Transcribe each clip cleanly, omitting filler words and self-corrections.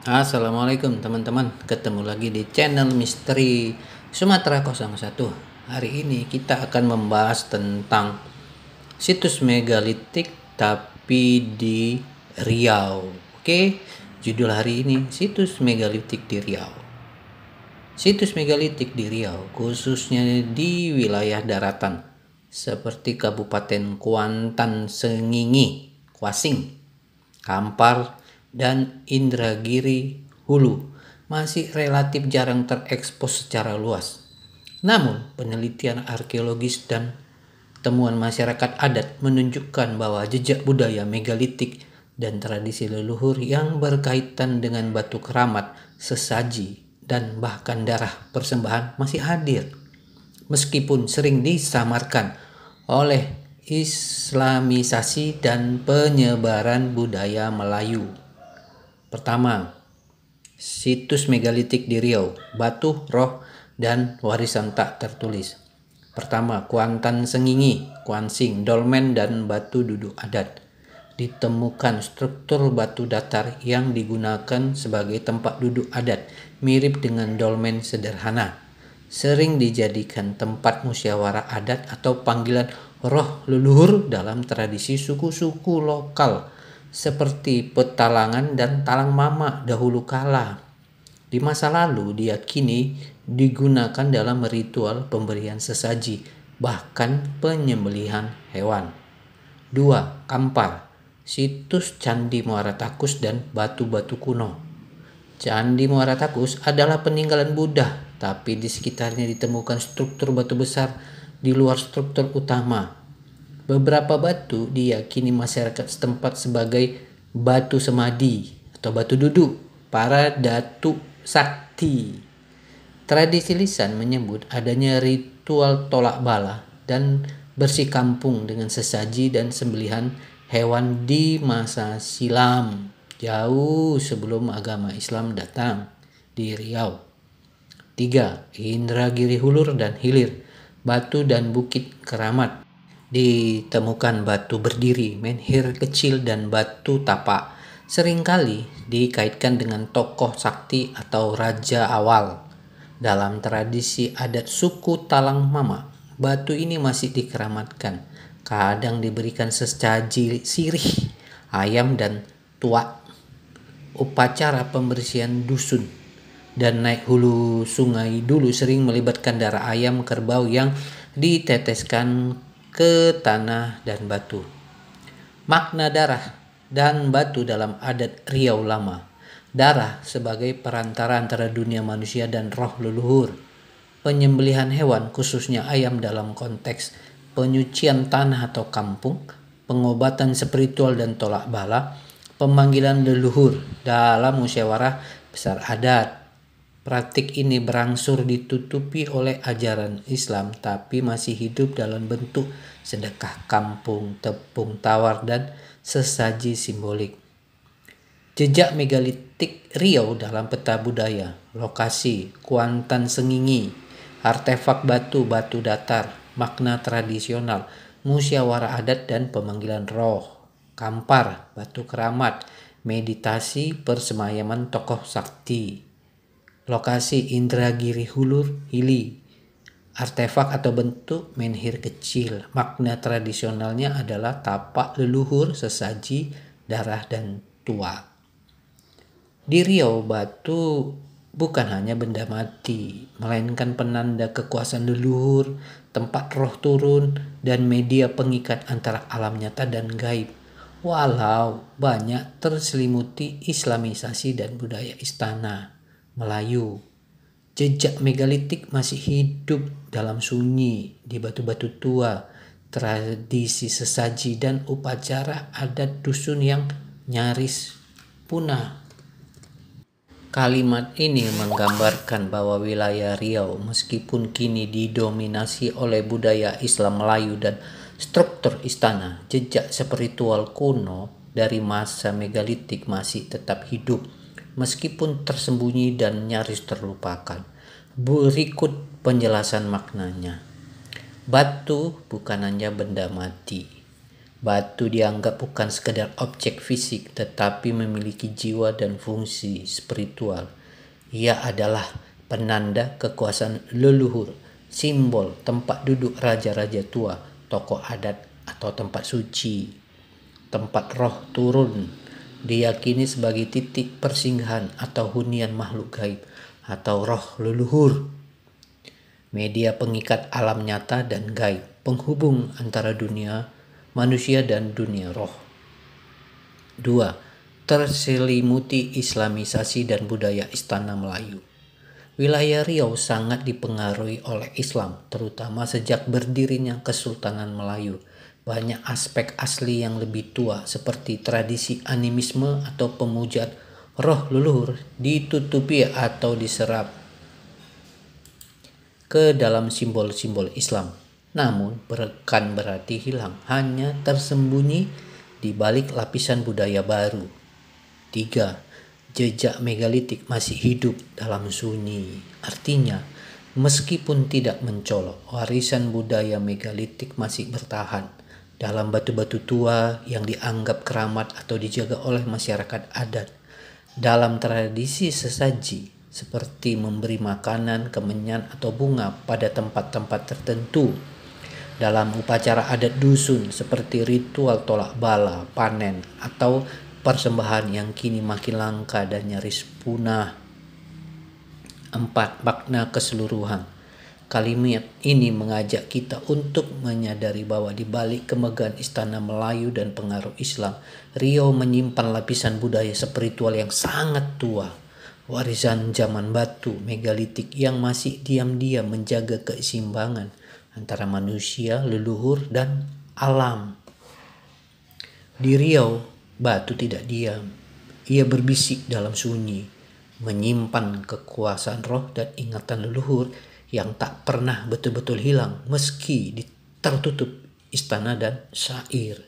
Assalamualaikum teman-teman, ketemu lagi di channel Misteri Sumatera 01. Hari ini kita akan membahas tentang situs megalitik tapi di Riau. Oke, judul hari ini situs megalitik di Riau. Situs megalitik di Riau khususnya di wilayah daratan seperti Kabupaten Kuantan Sengingi, Kuasing, Kampar, dan Indragiri Hulu masih relatif jarang terekspos secara luas. Namun, penelitian arkeologis dan temuan masyarakat adat menunjukkan bahwa jejak budaya megalitik dan tradisi leluhur yang berkaitan dengan batu keramat, sesaji, dan bahkan darah persembahan masih hadir. Meskipun sering disamarkan oleh Islamisasi dan penyebaran budaya Melayu. Pertama, situs megalitik di Riau, batu, roh, dan warisan tak tertulis. Pertama, Kuantan Sengingi, Kuansing, dolmen, dan batu duduk adat. Ditemukan struktur batu datar yang digunakan sebagai tempat duduk adat, mirip dengan dolmen sederhana. Sering dijadikan tempat musyawarah adat atau panggilan roh leluhur dalam tradisi suku-suku lokal seperti Petalangan dan Talang Mama dahulu kala. Di masa lalu diyakini digunakan dalam ritual pemberian sesaji, bahkan penyembelihan hewan. 2. Kampar, situs Candi Muara Takus dan batu-batu kuno. Candi Muara Takus adalah peninggalan Buddha, tapi di sekitarnya ditemukan struktur batu besar di luar struktur utama. Beberapa batu diyakini masyarakat setempat sebagai batu semadi atau batu duduk para datu sakti. Tradisi lisan menyebut adanya ritual tolak bala dan bersih kampung dengan sesaji dan sembelihan hewan di masa silam, jauh sebelum agama Islam datang di Riau. 3. Indragiri Hulur dan Hilir, batu dan bukit keramat. Ditemukan batu berdiri, menhir kecil, dan batu tapak. Seringkali dikaitkan dengan tokoh sakti atau raja awal. Dalam tradisi adat suku Talang Mama, batu ini masih dikeramatkan. Kadang diberikan sesaji sirih, ayam, dan tuak. Upacara pembersihan dusun dan naik hulu sungai dulu sering melibatkan darah ayam kerbau yang diteteskan ke tanah dan batu. Makna darah dan batu dalam adat Riau Lama. Darah sebagai perantara antara dunia manusia dan roh leluhur. Penyembelihan hewan khususnya ayam dalam konteks penyucian tanah atau kampung, pengobatan spiritual dan tolak bala, pemanggilan leluhur dalam musyawarah besar adat. Praktik ini berangsur ditutupi oleh ajaran Islam tapi masih hidup dalam bentuk sedekah kampung, tepung tawar, dan sesaji simbolik. Jejak megalitik Riau dalam peta budaya. Lokasi Kuantan Sengingi, artefak batu datar, makna tradisional, musyawarah adat dan pemanggilan roh. Kampar, batu keramat, meditasi, persemayaman tokoh sakti. Lokasi Indragiri Hulur Hili, artefak atau bentuk menhir kecil. Makna tradisionalnya adalah tapak leluhur, sesaji, darah, dan tua. Di Riau, batu bukan hanya benda mati, melainkan penanda kekuasaan leluhur, tempat roh turun, dan media pengikat antara alam nyata dan gaib. Walau banyak terselimuti Islamisasi dan budaya istana Melayu, jejak megalitik masih hidup dalam sunyi di batu-batu tua, tradisi sesaji, dan upacara adat dusun yang nyaris punah. Kalimat ini menggambarkan bahwa wilayah Riau meskipun kini didominasi oleh budaya Islam Melayu dan struktur istana, jejak spiritual kuno dari masa megalitik masih tetap hidup meskipun tersembunyi dan nyaris terlupakan. Berikut penjelasan maknanya. Batu bukan hanya benda mati. Batu dianggap bukan sekedar objek fisik, tetapi memiliki jiwa dan fungsi spiritual. Ia adalah penanda kekuasaan leluhur, simbol tempat duduk raja-raja tua, tokoh adat, atau tempat suci. Tempat roh turun diyakini sebagai titik persinggahan atau hunian makhluk gaib atau roh leluhur. Media pengikat alam nyata dan gaib, penghubung antara dunia manusia dan dunia roh. 2. Terselimuti Islamisasi dan budaya istana Melayu. Wilayah Riau sangat dipengaruhi oleh Islam, terutama sejak berdirinya Kesultanan Melayu. Banyak aspek asli yang lebih tua seperti tradisi animisme atau pemujaan roh leluhur ditutupi atau diserap ke dalam simbol-simbol Islam. Namun bukan berarti hilang, hanya tersembunyi di balik lapisan budaya baru. 3. Jejak megalitik masih hidup dalam sunyi. Artinya, meskipun tidak mencolok, warisan budaya megalitik masih bertahan dalam batu-batu tua yang dianggap keramat atau dijaga oleh masyarakat adat. Dalam tradisi sesaji, seperti memberi makanan, kemenyan, atau bunga pada tempat-tempat tertentu. Dalam upacara adat dusun seperti ritual tolak bala, panen, atau persembahan yang kini makin langka dan nyaris punah. 4. Makna keseluruhan. Kalimat ini mengajak kita untuk menyadari bahwa di balik kemegahan istana Melayu dan pengaruh Islam, Riau menyimpan lapisan budaya spiritual yang sangat tua. Warisan zaman batu megalitik yang masih diam-diam menjaga keseimbangan antara manusia, leluhur, dan alam. Di Riau, batu tidak diam. Ia berbisik dalam sunyi, menyimpan kekuasaan roh dan ingatan leluhur yang tak pernah betul-betul hilang meski tertutup istana dan syair.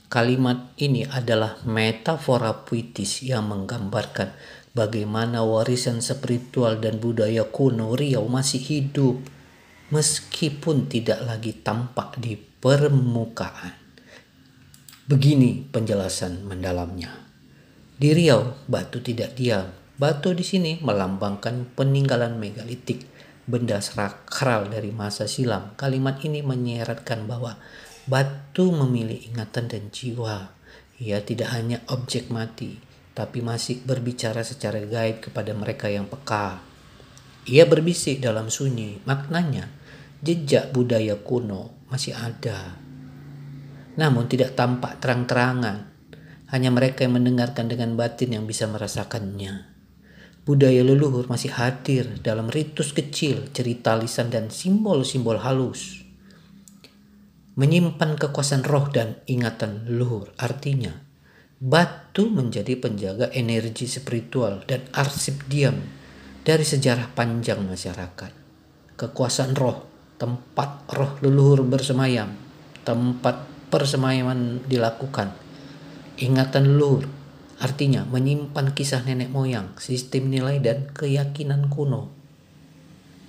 Kalimat ini adalah metafora puitis yang menggambarkan bagaimana warisan spiritual dan budaya kuno Riau masih hidup meskipun tidak lagi tampak di permukaan. Begini penjelasan mendalamnya. Di Riau, batu tidak diam. Batu di sini melambangkan peninggalan megalitik, benda sakral dari masa silam. Kalimat ini menyeratkan bahwa batu memiliki ingatan dan jiwa. Ia tidak hanya objek mati, tapi masih berbicara secara gaib kepada mereka yang peka. Ia berbisik dalam sunyi, maknanya jejak budaya kuno masih ada, namun tidak tampak terang-terangan. Hanya mereka yang mendengarkan dengan batin yang bisa merasakannya. Budaya leluhur masih hadir dalam ritus kecil, cerita lisan, dan simbol-simbol halus. Menyimpan kekuasaan roh dan ingatan leluhur, artinya batu menjadi penjaga energi spiritual dan arsip diam dari sejarah panjang masyarakat. Kekuasaan roh, tempat roh leluhur bersemayam, tempat persemayaman dilakukan. Ingatan leluhur, artinya menyimpan kisah nenek moyang, sistem nilai dan keyakinan kuno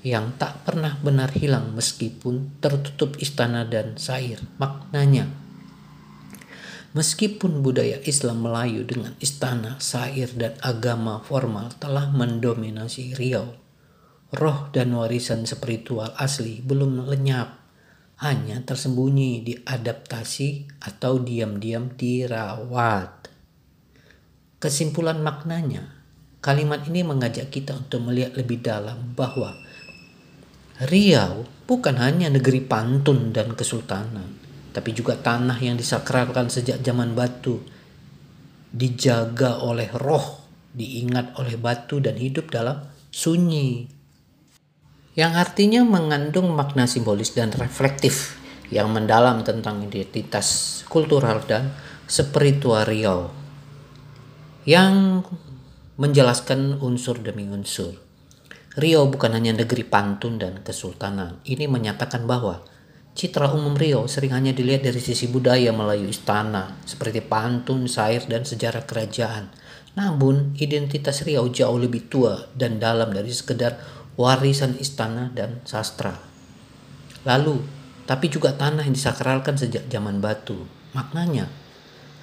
yang tak pernah benar hilang meskipun tertutup istana dan syair. Maknanya, meskipun budaya Islam Melayu dengan istana, syair, dan agama formal telah mendominasi Riau, roh dan warisan spiritual asli belum lenyap, hanya tersembunyi, diadaptasi, atau diam-diam dirawat. Kesimpulan maknanya, kalimat ini mengajak kita untuk melihat lebih dalam bahwa Riau bukan hanya negeri pantun dan kesultanan, tapi juga tanah yang disakralkan sejak zaman batu, dijaga oleh roh, diingat oleh batu, dan hidup dalam sunyi, yang artinya mengandung makna simbolis dan reflektif yang mendalam tentang identitas kultural dan spiritual Riau, yang menjelaskan unsur demi unsur. Riau bukan hanya negeri pantun dan kesultanan. Ini menyatakan bahwa citra umum Riau sering hanya dilihat dari sisi budaya Melayu istana, seperti pantun, syair, dan sejarah kerajaan. Namun, identitas Riau jauh lebih tua dan dalam dari sekedar warisan istana dan sastra. Lalu, tapi juga tanah yang disakralkan sejak zaman batu. Maknanya,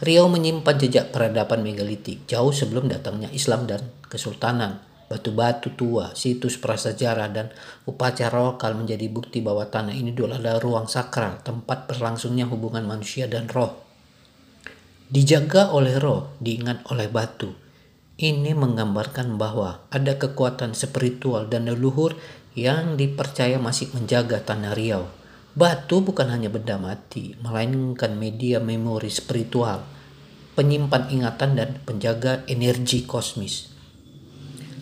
Riau menyimpan jejak peradaban megalitik jauh sebelum datangnya Islam dan Kesultanan. Batu-batu tua, situs prasejarah, dan upacara lokal menjadi bukti bahwa tanah ini dulu adalah ruang sakral, tempat berlangsungnya hubungan manusia dan roh. Dijaga oleh roh, diingat oleh batu. Ini menggambarkan bahwa ada kekuatan spiritual dan leluhur yang dipercaya masih menjaga tanah Riau. Batu bukan hanya benda mati, melainkan media memori spiritual, penyimpan ingatan dan penjaga energi kosmis.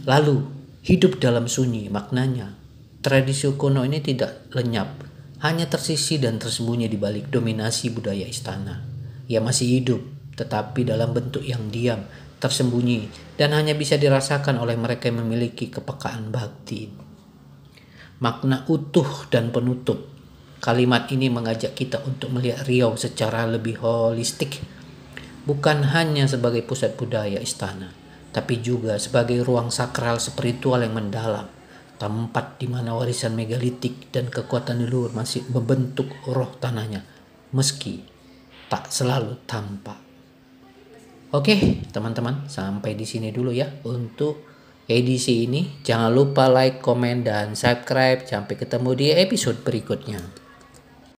Lalu, hidup dalam sunyi maknanya. Tradisi kuno ini tidak lenyap, hanya tersisi dan tersembunyi di balik dominasi budaya istana. Ia masih hidup, tetapi dalam bentuk yang diam, tersembunyi, dan hanya bisa dirasakan oleh mereka yang memiliki kepekaan batin. Makna utuh dan penutup. Kalimat ini mengajak kita untuk melihat Riau secara lebih holistik, bukan hanya sebagai pusat budaya istana, tapi juga sebagai ruang sakral spiritual yang mendalam, tempat di mana warisan megalitik dan kekuatan leluhur masih membentuk roh tanahnya, meski tak selalu tampak. Oke, teman-teman, sampai di sini dulu ya untuk edisi ini. Jangan lupa like, komen, dan subscribe. Sampai ketemu di episode berikutnya.